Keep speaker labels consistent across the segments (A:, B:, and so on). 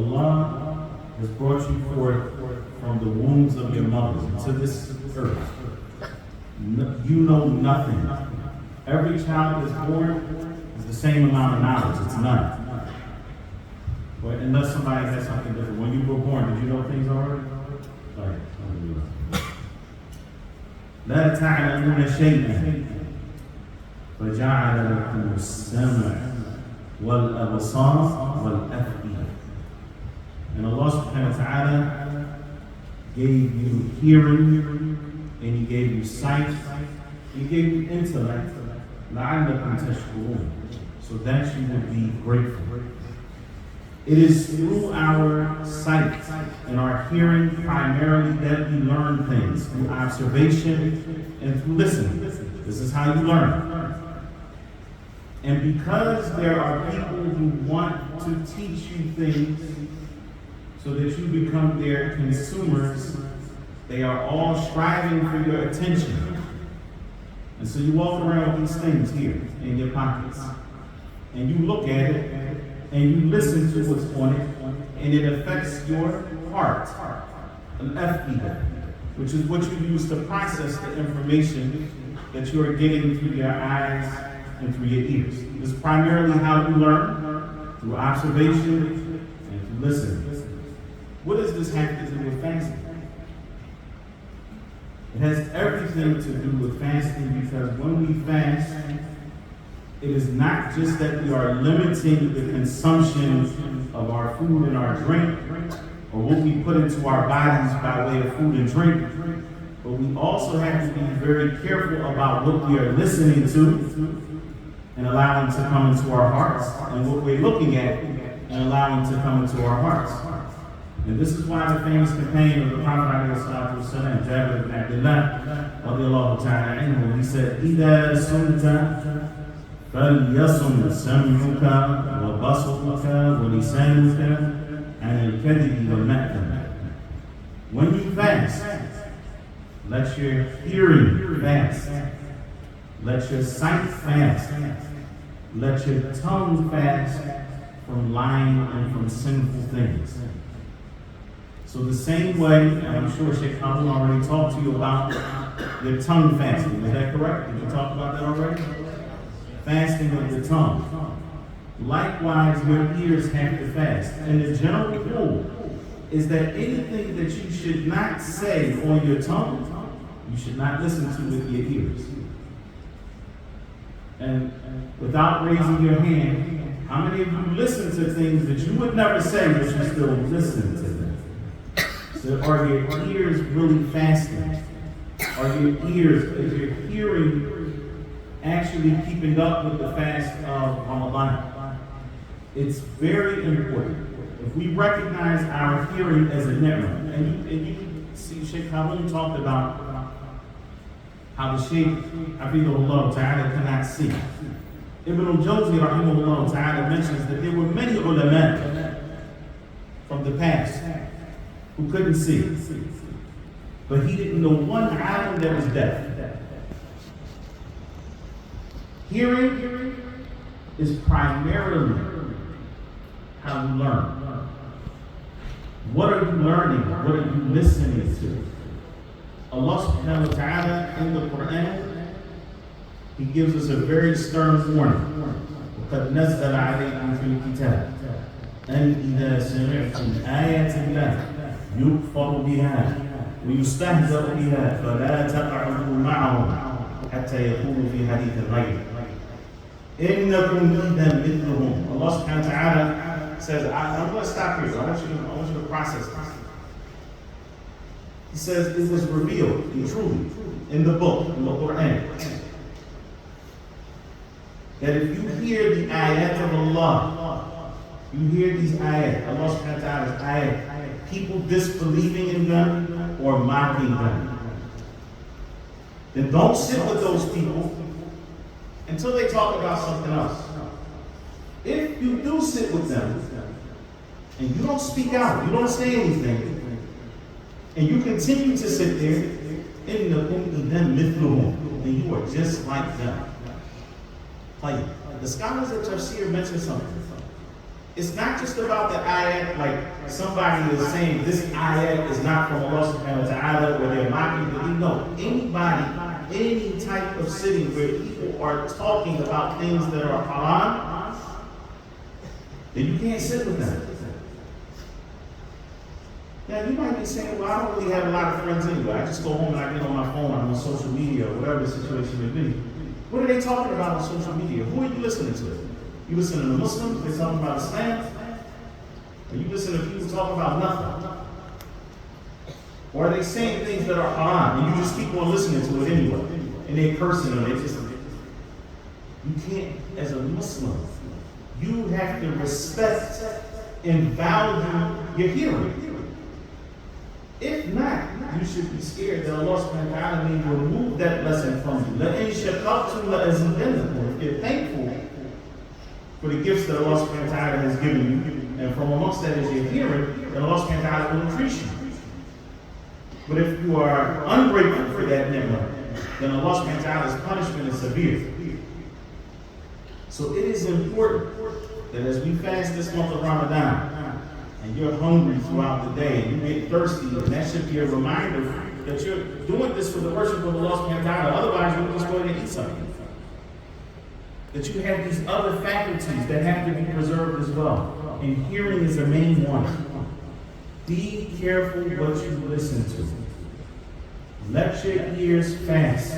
A: Allah has brought you forth from the wombs of your mothers into this earth. You know nothing. Every child that's born is the same amount of knowledge. It's none. But unless somebody has something different. When you were born, did you know things already? لا تعلمون شيئا فجعل لكم السمع والأبصار والأفئدة. And Allah subhanahu wa ta'ala gave you hearing, and He gave you sight, He gave you intellect, لعلكم تشكرون, so that you would be grateful. It is through our sight and our hearing primarily that we learn things, through observation and through listening. This is how you learn. And because there are people who want to teach you things so that you become their consumers, they are all striving for your attention. And so you walk around with these things here in your pockets, and you look at it, and you listen to what's on it, and it affects your heart, al-afida, which is what you use to process the information that you are getting through your eyes and through your ears. This is primarily how you learn, through observation and through listening. What does this have to do with fasting? It has everything to do with fasting, because when we fast, it is not just that we are limiting the consumption of our food and our drink, or what we put into our bodies by way of food and drink, but we also have to be very careful about what we are listening to and allowing to come into our hearts, and what we're looking at and allowing to come into our hearts. And this is why the famous companion of the Prophet Al-Huda, Jabir ibn Abdullah, radiallahu ta'ala anhu, he said, إِذَا سُنْتَ فَلْيَصُمْ سَمْعُكَ وَبَصَرُكَ وَلِسَانُكَ عَنِ الْكَذِبِ وَالْمَأْثَمِ. When you fast, let your hearing fast, let your sight fast, let your tongue fast from lying and from sinful things. So the same way, and I'm sure Sheikh Hamid already talked to you about your tongue fasting. Is that correct? Did you talk about that already? Fasting of the tongue. Likewise, your ears have to fast. And the general rule is that anything that you should not say on your tongue, you should not listen to with your ears. And without raising your hand, how many of you listen to things that you would never say, but you still listen to them? So are your ears really fasting? Are your ears, is your hearing actually keeping up with the fast of Ramadan? It's very important. If we recognize our hearing as a ni'mah, and you can see Sheikh Hamid talked about how the Sheikh, Hafidhullah Ta'ala, cannot see. Ibn al-Jawzi, Rahimahullah Ta'ala, mentions that there were many ulama from the past who couldn't see. But he didn't know one alim that was deaf. Hearing is primarily how you learn. What are you learning? What are you listening to? Allah subhanahu wa ta'ala in the Quran, He gives us a very stern warning. وَقَدْ نَزَّلَ عَلَيْكُمْ فِي الْكِتَابِ أَنْ إِذَا سَمِعْتُمْ آيَاتِ اللَّهِ يُكْفَرُ بِهَا وَيُسْتَهْزَأُ بِهَا فَلَا تَقْعُدُوا مَعَهُمْ حَتَّى يَقُولُوا فِي حَدِيثٍ غَيْرِهِ إِنَّكُمْ إِذًا مِثْلُهُمْ. Allah subhanahu wa ta'ala says, I'm going to stop here. I want you to process this. He says it was revealed, truly, in the book, in the Quran, that if you hear the ayat of Allah, you hear these ayat, Allah subhanahu wa ta'ala's ayat, people disbelieving in them or mocking them, then don't sit with those people until they talk about something else. If you do sit with them and you don't speak out, you don't say anything, and you continue to sit there, then you are just like them. Like the scholars of Tafsir mentioned something. It's not just about the ayat, like somebody is saying this ayat is not from Allah subhanahu wa ta'ala, or they're mocking the deen. No, anybody, any type of city where people are talking about things that are haram, then you can't sit with them. Now you might be saying, well, I don't really have a lot of friends anyway. I just go home and I get on my phone, I'm on social media, or whatever the situation may be. What are they talking about on social media? Who are you listening to? You listening to Muslims? They're talking about Islam? Or you listening to people talking about nothing? Or are they saying things that are haram and you just keep on listening to it anyway? And they're cursing and they just... You can't, as a Muslim, you have to respect and value your hearing. If not, you should be scared that Allah subhanahu wa ta'ala may remove that blessing from you. لَإِن شَكَرْتُمْ لَأَزِيدَنَّكُمْ. If you're thankful for the gifts that Allah subhanahu wa ta'ala has given you, and from amongst that is your hearing, then Allah subhanahu wa ta'ala will increase you. But if you are ungrateful for that ni'mah, then Allah subhanahu wa ta'ala's punishment is severe. So it is important that as we fast this month of Ramadan, and you're hungry throughout the day, and you get thirsty, and that should be a reminder that you're doing this for the worship of Allah subhanahu wa ta'ala. Otherwise, you'll just go ahead and eat something. That you have these other faculties that have to be preserved as well. And hearing is the main one. Be careful what you listen to. Let your ears fast.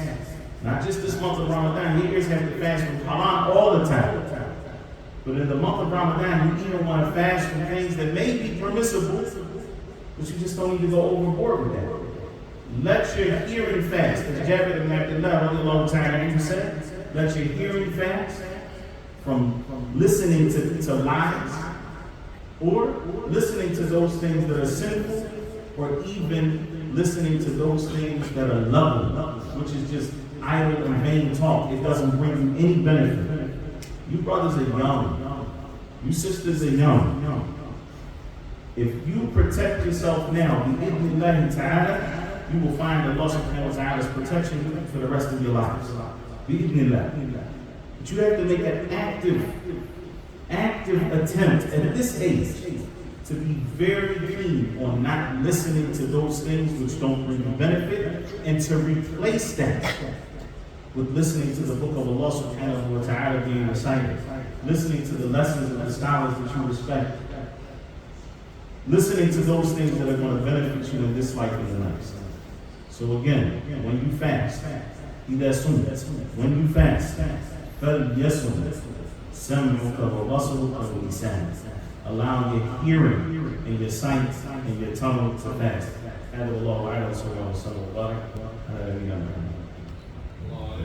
A: Not just this month of Ramadan. Your ears have to fast from haram all the time. But in the month of Ramadan, you even want to fast from things that may be permissible, but you just don't need to go overboard with that. Let your hearing fast. As Jabir ibn Abdullah radiallahu ta'ala said, let your hearing fast from listening to lies, or listening to those things that are sinful, or even listening to those things that are lovely, which is just idle and vain talk. It doesn't bring you any benefit. You brothers are young. You sisters are young. If you protect yourself now, bi-idhnillahi ta'ala, you will find Allah subhanahu wa ta'ala's protection for the rest of your lives. Bi-idhnillah. But you have to make an active attempt at this age to be very keen on not listening to those things which don't bring you benefit, and to replace that with listening to the book of Allah subhanahu wa ta'ala being recited, listening to the lessons of the scholars that you respect, listening to those things that are going to benefit you in this life and the next. So again, when you fast, when you fast, allow your hearing and your sight and your tongue to fast. Allah